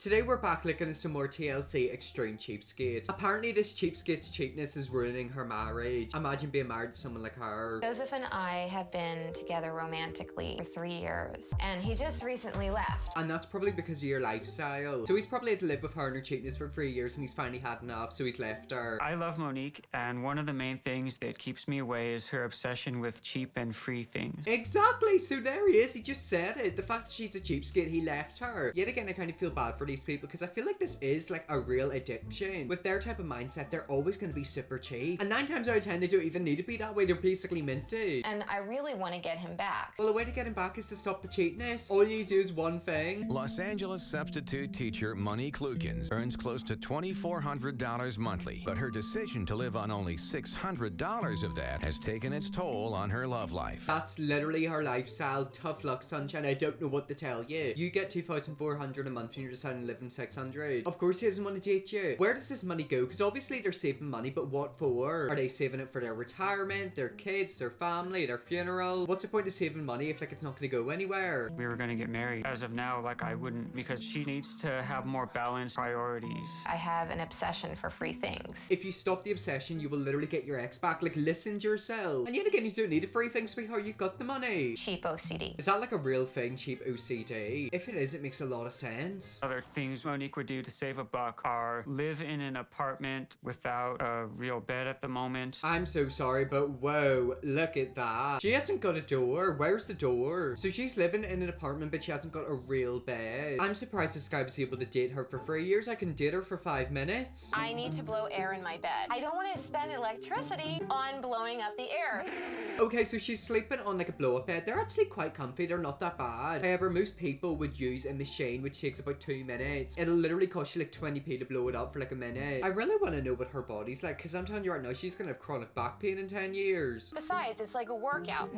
Today we're back looking at some more TLC extreme cheapskates. Apparently this cheapskate's cheapness is ruining her marriage. Imagine being married to someone like her. Joseph and I have been together romantically for 3 years, and he just recently left. And that's probably because of your lifestyle. So he's probably had to live with her and her cheapness for 3 years and he's finally had enough, so he's left her. I love Monique, and one of the main things that keeps me away is her obsession with cheap and free things. Exactly, so there he is, he just said it. The fact that she's a cheapskate, he left her. Yet again, I kind of feel bad for these people because I feel like this is like a real addiction. With their type of mindset, they're always going to be super cheap. And 9 times out of 10, they don't even need to be that way. They're basically minted. And I really want to get him back. Well, the way to get him back is to stop the cheapness. All you need to do is one thing. Los Angeles substitute teacher Monique Lukens earns close to $2,400 monthly, but her decision to live on only $600 of that has taken its toll on her love life. That's literally her lifestyle. Tough luck, sunshine. I don't know what to tell you. You get $2,400 a month and you're deciding to live in 600. Of course he doesn't want to date you. Where does this money go? Because obviously they're saving money, but what for? Are they saving it for their retirement, their kids, their family, their funeral? What's the point of saving money if like it's not going to go anywhere? We were going to get married. As of now, like, I wouldn't, because she needs to have more balanced priorities. I have an obsession for free things. If you stop the obsession, you will literally get your ex back. Like, listen to yourself. And yet again, you don't need a free thing, sweetheart. You've got the money. Cheap OCD. Is that like a real thing, cheap OCD? If it is, it makes a lot of sense. Other things Monique would do to save a buck are live in an apartment without a real bed at the moment. I'm so sorry, but whoa, look at that. She hasn't got a door. Where's the door? So she's living in an apartment, but she hasn't got a real bed. I'm surprised this guy was able to date her for 3 years. I can date her for 5 minutes. I need to blow air in my bed. I don't want to spend electricity on blowing up the air. Okay, so she's sleeping on like a blow-up bed. They're actually quite comfy. They're not that bad. However, most people would use a machine which takes about 2 minutes. It'll literally cost you like 20p to blow it up for like a minute. I really want to know what her body's like, because I'm telling you right now, she's gonna have chronic back pain in 10 years. Besides, it's like a workout.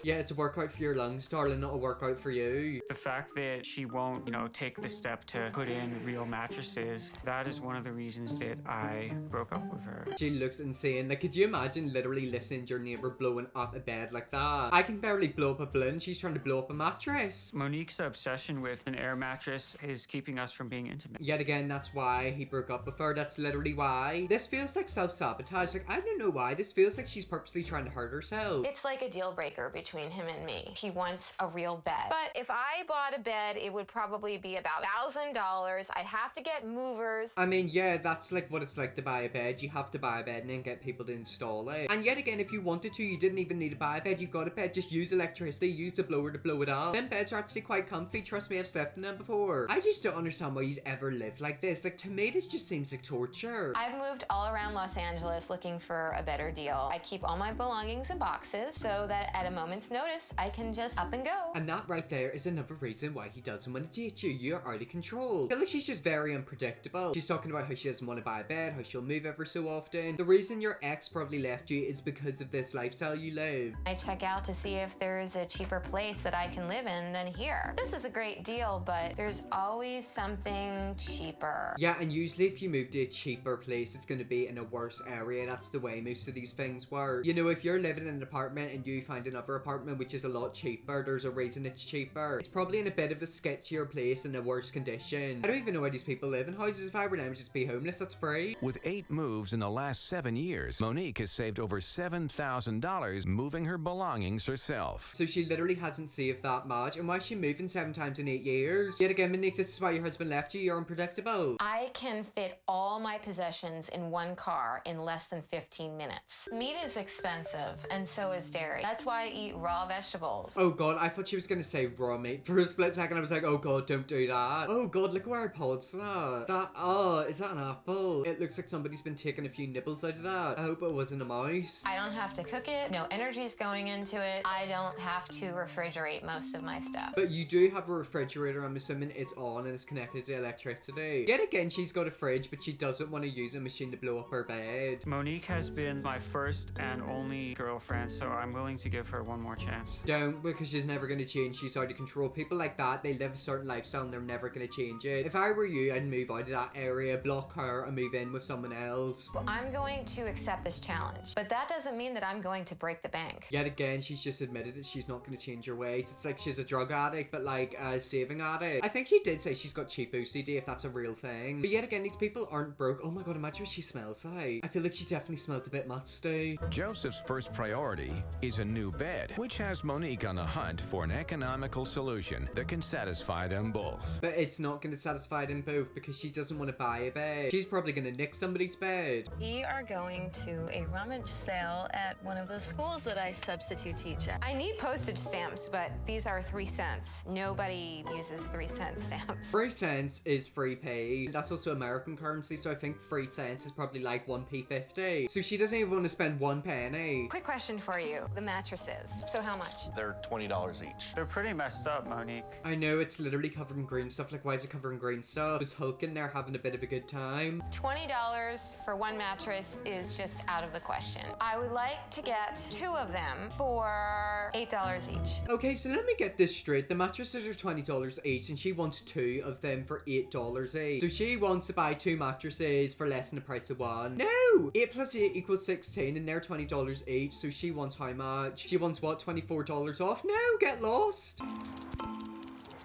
Yeah, it's a workout for your lungs, darling, not a workout for you. The fact that she won't, take the step to put in real mattresses, that is one of the reasons that I broke up with her. She looks insane. Like, could you imagine literally listening to your neighbor blowing up a bed like that? I can barely blow up a balloon. She's trying to blow up a mattress. Monique's obsession with an air mattress is keeping us from being intimate. Yet again, that's why he broke up with her. That's literally why. This feels like self-sabotage. Like, I don't know why. This feels like she's purposely trying to hurt herself. It's like a deal breaker between him and me. He wants a real bed. But if I bought a bed, it would probably be about $1,000. I'd have to get movers. I mean, yeah, that's like what it's like to buy a bed. You have to buy a bed and then get people to install it. And yet again, if you wanted to, you didn't even need to buy a bed. You've got a bed. Just use electricity. Use the blower to blow it up. Them beds are actually quite comfy. Trust me, I've slept in them before. I just don't understand why you've ever lived like this. Like, to me, this just seems like torture. I've moved all around Los Angeles looking for a better deal. I keep all my belongings in boxes so that at a moment's notice, I can just up and go. And that right there is another reason why he doesn't want to date you. You're out of control. I feel like she's just very unpredictable. She's talking about how she doesn't want to buy a bed, how she'll move ever so often. The reason your ex probably left you is because of this lifestyle you live. I check out to see if there's a cheaper place that I can live in than here. This is a great deal, but there's always something cheaper. Yeah, and usually if you move to a cheaper place, it's going to be in a worse area. That's the way most of these things work. You know, if you're living in an apartment and you find another apartment which is a lot cheaper, there's a reason it's cheaper. It's probably in a bit of a sketchier place in a worse condition. I don't even know why these people live in houses. If I were them, just be homeless. That's free. With 8 moves in the last 7 years, Monique has saved over $7,000 moving her belongings herself. So she literally hasn't saved that much. And why is she moving 7 times in 8 years? Yet again, Monique, this is why your husband left you. You're unpredictable. I can fit all my possessions in one car in less than 15 minutes. Meat is expensive, and so is dairy. That's why I eat raw vegetables. Oh god, I thought she was gonna say raw meat. For a split second, I was like, oh god, don't do that. Oh god, look where I paused that. Oh, is that an apple? It looks like somebody's been taking a few nibbles out of that. I hope it wasn't a mouse. I don't have to cook it. No energy's going into it. I don't have to refrigerate most of my stuff. But you do have a refrigerator. I'm assuming it's on and it's connected to electricity. Yet again, she's got a fridge, but she doesn't want to use a machine to blow up her bed. Monique has been my first and only girlfriend, so I'm willing to give her her one more chance. Don't, because she's never going to change. She's out of control. People like that, they live a certain lifestyle and they're never going to change it. If I were you, I'd move out of that area, block her, and move in with someone else. Well, I'm going to accept this challenge, but that doesn't mean that I'm going to break the bank. Yet again, she's just admitted that she's not going to change her ways. It's like she's a drug addict, but like a saving addict. I think she did say she's got cheap OCD, if that's a real thing. But yet again, these people aren't broke. Oh my god, imagine what she smells like. I feel like she definitely smells a bit musty. Joseph's first priority is a new bed, which has Monique on the hunt for an economical solution that can satisfy them both. But it's not going to satisfy them both because she doesn't want to buy a bed. She's probably going to nick somebody's bed. We are going to a rummage sale at one of the schools that I substitute teach at. I need postage stamps, but these are 3 cents. Nobody uses 3-cent stamps. 3 cents is free pay. That's also American currency, so I think 3 cents is probably like 1p50. So she doesn't even want to spend 1 penny. Quick question for you. The mattresses. So how much? They're $20 each. They're pretty messed up, Monique. I know, it's literally covered in green stuff. Like, why is it covered in green stuff? Is Hulk in there having a bit of a good time? $20 for one mattress is just out of the question. I would like to get 2 of them for $8 each. Okay, so let me get this straight. The mattresses are $20 each, and she wants 2 of them for $8 each. So she wants to buy 2 mattresses for less than the price of one. No! 8 plus 8 equals 16, and they're $20 each. So she wants how much? She wants what? $24 off? No, get lost.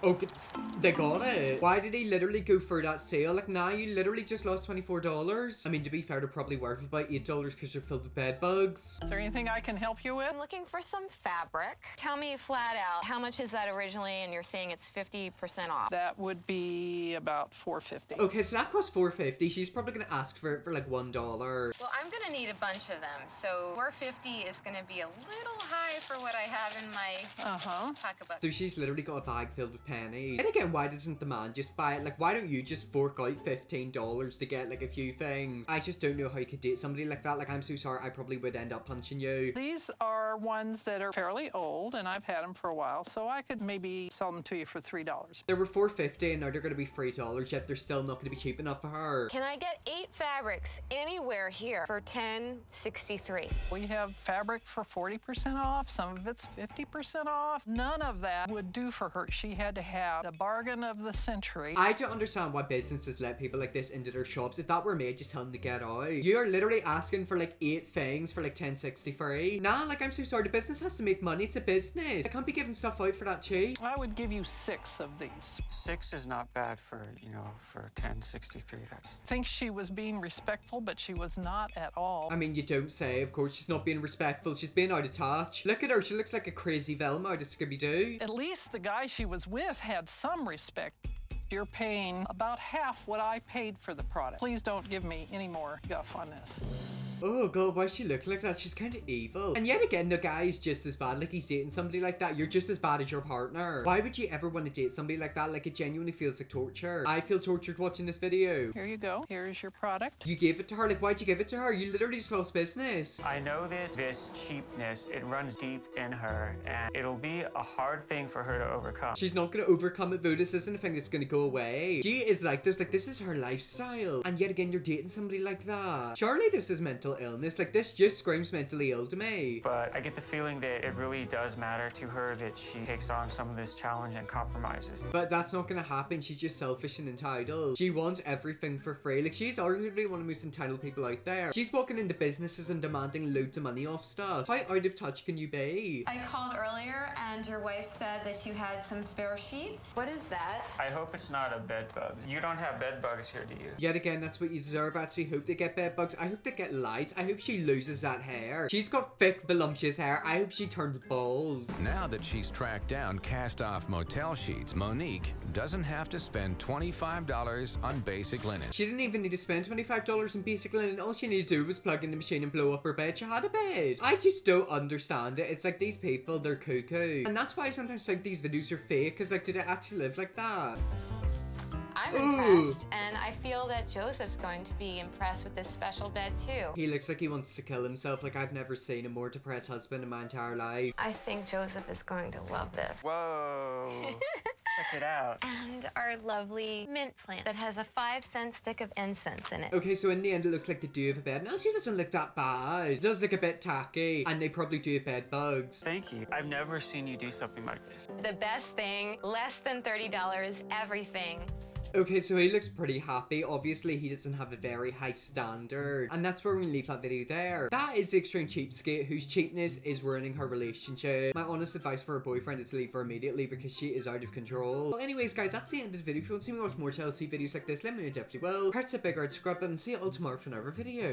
Okay, they got it. Why did he literally go for that sale? Like, now you literally just lost $24. I mean, to be fair, they're probably worth about $8 because they're filled with bed bugs. Is there anything I can help you with? I'm looking for some fabric. Tell me flat out, how much is that originally? And you're saying it's 50% off. That would be about $4.50. Okay, so that costs $4.50. She's probably gonna ask for it for like $1. Well, I'm gonna need a bunch of them, so $4.50 is gonna be a little high for what I have in my pocketbook. So she's literally got a bag filled with pennies. And again, why doesn't the man just buy it? Like, why don't you just fork out $15 to get like a few things? I just don't know how you could date somebody like that. Like, I'm so sorry, I probably would end up punching you. These are ones that are fairly old, and I've had them for a while, so I could maybe sell them to you for $3. They were $4.50 and now they're gonna be $3, yet they're still not gonna be cheap enough for her. Can I get 8 fabrics anywhere here for $10.63? We have fabric for 40% off. Some of it's 50% off. None of that would do for her. She had to have the bargain of the century. I don't understand why businesses let people like this into their shops. If that were me, I'd just tell them to get out. You are literally asking for like 8 things for like $10.63. Nah, like, I'm so sorry. The business has to make money. It's a business. I can't be giving stuff out for that cheap. I would give you 6 of these. 6 is not bad for, for $10.63. I think she was being respectful, but she was not at all. I mean, you don't say. Of course, she's not being respectful. She's being out of touch. Look at her. She looks like a crazy Velma out of Scooby-Doo. At least the guy she was with had some respect. You're paying about half what I paid for the product. Please don't give me any more guff on this. Oh god, why does she look like that? She's kind of evil. And yet again, the guy's just as bad. Like, he's dating somebody like that. You're just as bad as your partner. Why would you ever want to date somebody like that? Like, it genuinely feels like torture. I feel tortured watching this video. Here you go. Here's your product. You gave it to her? Like, why'd you give it to her? You literally just lost business. I know that this cheapness, it runs deep in her, and it'll be a hard thing for her to overcome. She's not going to overcome it, though. This isn't a thing that's going to go away. She is like this. Like, this is her lifestyle. And yet again, you're dating somebody like that. Surely this is mental illness. Like, this just screams mentally ill to me. But I get the feeling that it really does matter to her that she takes on some of this challenge and compromises. But that's not gonna happen. She's just selfish and entitled. She wants everything for free. Like, she's arguably one of the most entitled people out there. She's walking into businesses and demanding loads of money off stuff. How out of touch can you be? I called earlier and your wife said that you had some spare sheets. What is that? I hope it's not a bed bug. You don't have bed bugs here, do you? Yet again, that's what you deserve. I actually hope they get bed bugs. I hope they get lice. I hope she loses that hair. She's got thick, voluptuous hair. I hope she turns bald. Now that she's tracked down cast-off motel sheets, Monique doesn't have to spend $25 on basic linen. She didn't even need to spend $25 on basic linen. All she needed to do was plug in the machine and blow up her bed. She had a bed. I just don't understand it. It's like, these people, they're cuckoo. And that's why I sometimes think these videos are fake, because like, did it actually live like that? I'm impressed, and I feel that Joseph's going to be impressed with this special bed too. He looks like he wants to kill himself. Like, I've never seen a more depressed husband in my entire life. I think Joseph is going to love this. Whoa. Check it out. And our lovely mint plant that has a 5-cent stick of incense in it. Okay, so in the end, it looks like they do have a bed. And Elsie doesn't look that bad. It does look a bit tacky. And they probably do have bed bugs. Thank you. I've never seen you do something like this. The best thing, less than $30, everything. Okay, so he looks pretty happy. Obviously, he doesn't have a very high standard. And that's where we leave that video there. That is the extreme cheapskate whose cheapness is ruining her relationship. My honest advice for her boyfriend is to leave her immediately because she is out of control. Well, anyways, guys, that's the end of the video. If you want to see me watch more TLC videos like this, let me know, definitely will. Press the big red subscribe button. See you all tomorrow for another video.